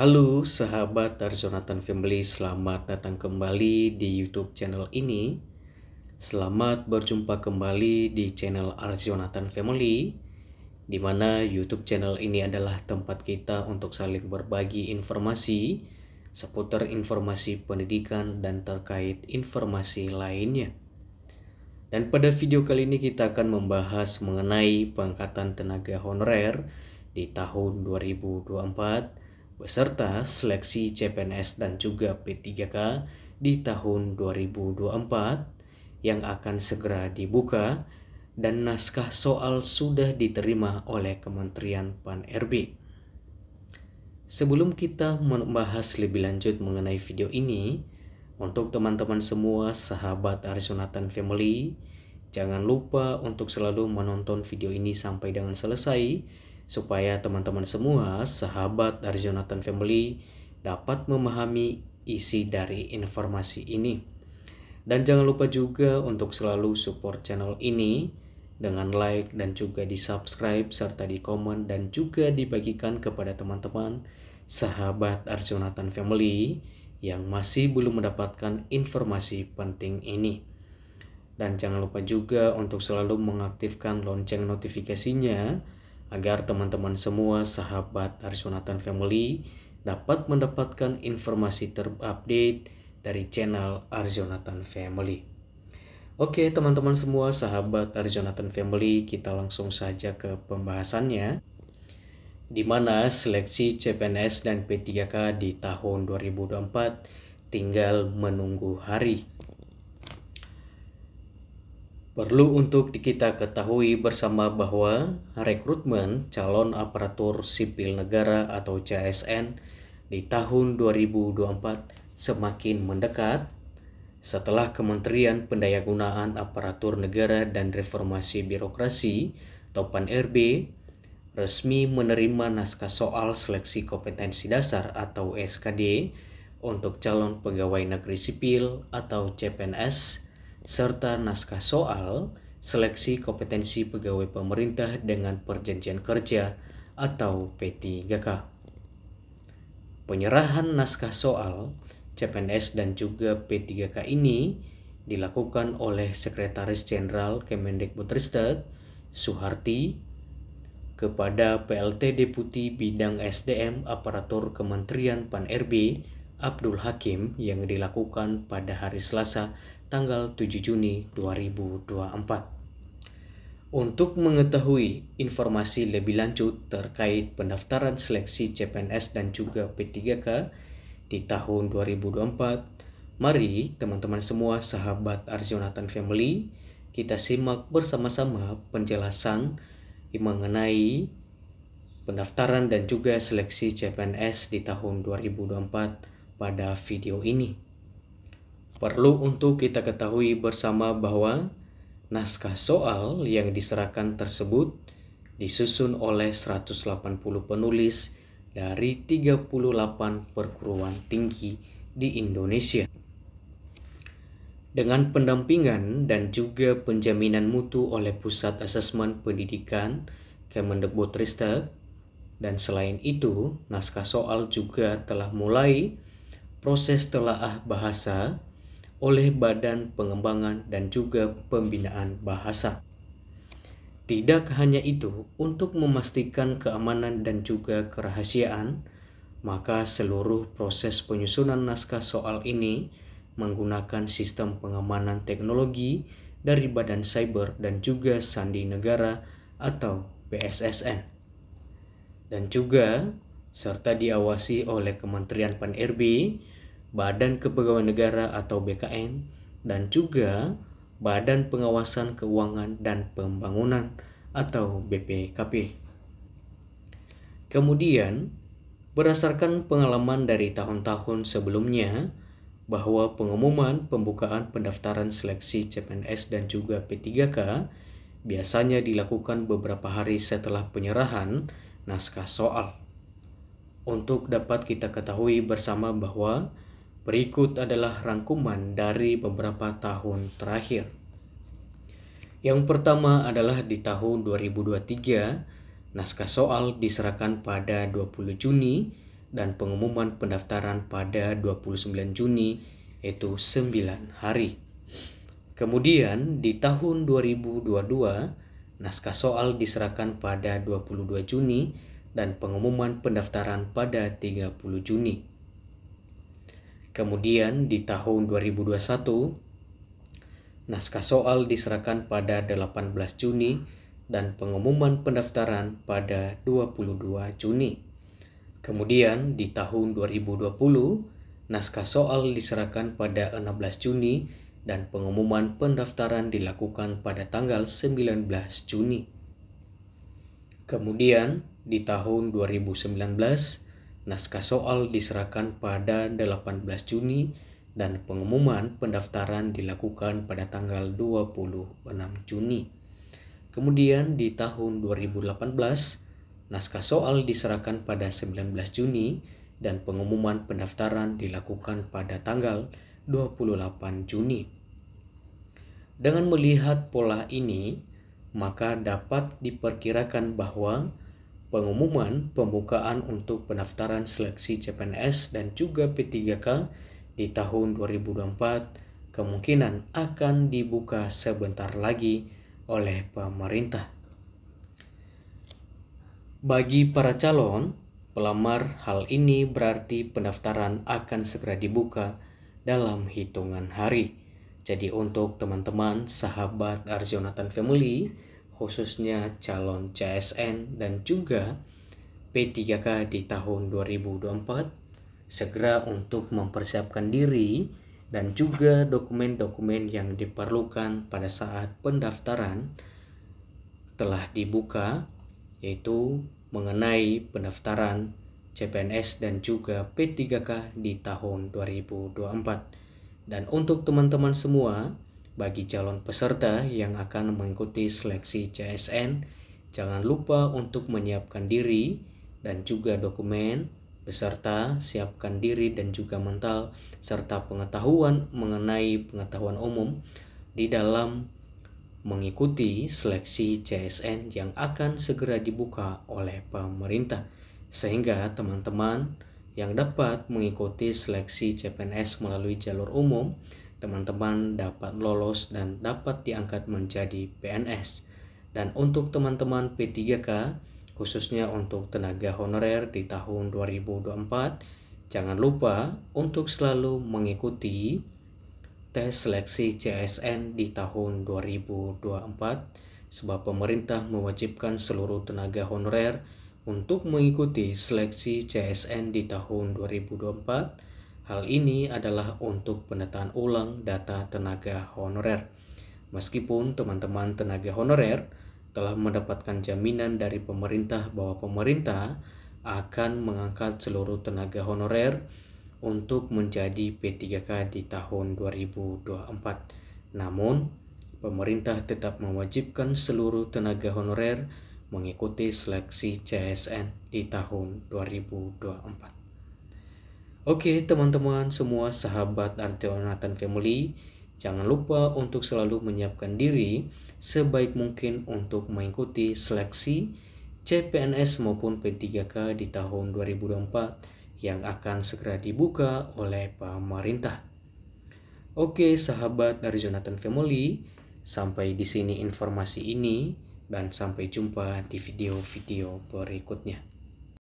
Halo sahabat dari Jonathan Family, selamat datang kembali di YouTube channel ini. Selamat berjumpa kembali di channel Jonathan Family, di mana YouTube channel ini adalah tempat kita untuk saling berbagi informasi seputar informasi pendidikan dan terkait informasi lainnya. Dan pada video kali ini kita akan membahas mengenai pengangkatan tenaga honorer di tahun 2024 beserta seleksi CPNS dan juga P3K di tahun 2024 yang akan segera dibuka dan naskah soal sudah diterima oleh Kementerian Pan-RB. Sebelum kita membahas lebih lanjut mengenai video ini, untuk teman-teman semua sahabat Jonathan Family, jangan lupa untuk selalu menonton video ini sampai dengan selesai supaya teman-teman semua sahabat Jonathan Family dapat memahami isi dari informasi ini. Dan jangan lupa juga untuk selalu support channel ini dengan like dan juga di subscribe serta di komen dan juga dibagikan kepada teman-teman sahabat Jonathan Family yang masih belum mendapatkan informasi penting ini. Dan jangan lupa juga untuk selalu mengaktifkan lonceng notifikasinya agar teman-teman semua sahabat Jonathan Family dapat mendapatkan informasi terupdate dari channel Jonathan Family. Oke teman-teman semua sahabat Jonathan Family, kita langsung saja ke pembahasannya, di mana seleksi CPNS dan P3K di tahun 2024 tinggal menunggu hari. Perlu untuk kita ketahui bersama bahwa rekrutmen calon aparatur sipil negara atau CASN di tahun 2024 semakin mendekat setelah Kementerian Pendayagunaan Aparatur Negara dan Reformasi Birokrasi atau Pan-RB resmi menerima naskah soal seleksi kompetensi dasar atau SKD untuk calon pegawai negeri sipil atau CPNS serta naskah soal seleksi kompetensi pegawai pemerintah dengan perjanjian kerja atau P3K. Penyerahan naskah soal CPNS dan juga P3K ini dilakukan oleh Sekretaris Jenderal Kemendikbudristek Suharti kepada PLT Deputi Bidang SDM Aparatur Kementerian Pan-RB Abdul Hakim yang dilakukan pada hari Selasa tanggal 7 Juni 2024. Untuk mengetahui informasi lebih lanjut terkait pendaftaran seleksi CPNS dan juga P3K di tahun 2024, mari teman-teman semua sahabat Jonathan Family, kita simak bersama-sama penjelasan mengenai pendaftaran dan juga seleksi CPNS di tahun 2024 pada video ini. Perlu untuk kita ketahui bersama bahwa naskah soal yang diserahkan tersebut disusun oleh 180 penulis dari 38 perguruan tinggi di Indonesia. Dengan pendampingan dan juga penjaminan mutu oleh Pusat Asesmen Pendidikan Kemendikbudristek, dan selain itu naskah soal juga telah mulai proses telaah bahasa oleh Badan Pengembangan dan juga Pembinaan Bahasa. Tidak hanya itu, untuk memastikan keamanan dan juga kerahasiaan, maka seluruh proses penyusunan naskah soal ini menggunakan sistem pengamanan teknologi dari Badan Cyber dan juga Sandi Negara atau BSSN. Dan juga serta diawasi oleh Kementerian Pan-RB, Badan Kepegawaian Negara atau BKN, dan juga Badan Pengawasan Keuangan dan Pembangunan atau BPKP. Kemudian, berdasarkan pengalaman dari tahun-tahun sebelumnya, bahwa pengumuman pembukaan pendaftaran seleksi CPNS dan juga P3K biasanya dilakukan beberapa hari setelah penyerahan naskah soal. Untuk dapat kita ketahui bersama bahwa berikut adalah rangkuman dari beberapa tahun terakhir. Yang pertama adalah di tahun 2023, naskah soal diserahkan pada 20 Juni dan pengumuman pendaftaran pada 29 Juni, yaitu 9 hari. Kemudian di tahun 2022, naskah soal diserahkan pada 22 Juni dan pengumuman pendaftaran pada 30 Juni. Kemudian di tahun 2021, naskah soal diserahkan pada 18 Juni dan pengumuman pendaftaran pada 22 Juni. Kemudian di tahun 2020, naskah soal diserahkan pada 16 Juni dan pengumuman pendaftaran dilakukan pada tanggal 19 Juni. Kemudian di tahun 2019, naskah soal diserahkan pada 18 Juni dan pengumuman pendaftaran dilakukan pada tanggal 26 Juni. Kemudian di tahun 2018, naskah soal diserahkan pada 19 Juni dan pengumuman pendaftaran dilakukan pada tanggal 28 Juni. Dengan melihat pola ini, maka dapat diperkirakan bahwa pengumuman pembukaan untuk pendaftaran seleksi CPNS dan juga P3K di tahun 2024 kemungkinan akan dibuka sebentar lagi oleh pemerintah. Bagi para calon pelamar, hal ini berarti pendaftaran akan segera dibuka dalam hitungan hari. Jadi untuk teman-teman sahabat Arjonatan Family, khususnya calon CSN dan juga P3K di tahun 2024, segera untuk mempersiapkan diri dan juga dokumen-dokumen yang diperlukan pada saat pendaftaran telah dibuka, yaitu mengenai pendaftaran CPNS dan juga P3K di tahun 2024. Dan untuk teman-teman semua, bagi calon peserta yang akan mengikuti seleksi CSN, jangan lupa untuk menyiapkan diri dan juga dokumen beserta siapkan diri dan juga mental serta pengetahuan mengenai pengetahuan umum di dalam mengikuti seleksi CSN yang akan segera dibuka oleh pemerintah, sehingga teman-teman yang dapat mengikuti seleksi CPNS melalui jalur umum, teman-teman dapat lolos dan dapat diangkat menjadi PNS. Dan untuk teman-teman P3K, khususnya untuk tenaga honorer di tahun 2024, jangan lupa untuk selalu mengikuti tes seleksi CSN di tahun 2024, sebab pemerintah mewajibkan seluruh tenaga honorer untuk mengikuti seleksi CSN di tahun 2024. Hal ini adalah untuk penataan ulang data tenaga honorer. Meskipun teman-teman tenaga honorer telah mendapatkan jaminan dari pemerintah bahwa pemerintah akan mengangkat seluruh tenaga honorer untuk menjadi P3K di tahun 2024. Namun, pemerintah tetap mewajibkan seluruh tenaga honorer mengikuti seleksi CSN di tahun 2024. Oke, teman-teman semua sahabat Arjonatan Family, jangan lupa untuk selalu menyiapkan diri sebaik mungkin untuk mengikuti seleksi CPNS maupun P3K di tahun 2024 yang akan segera dibuka oleh pemerintah. Oke, sahabat dari Arjonatan Family, sampai di sini informasi ini dan sampai jumpa di video-video berikutnya.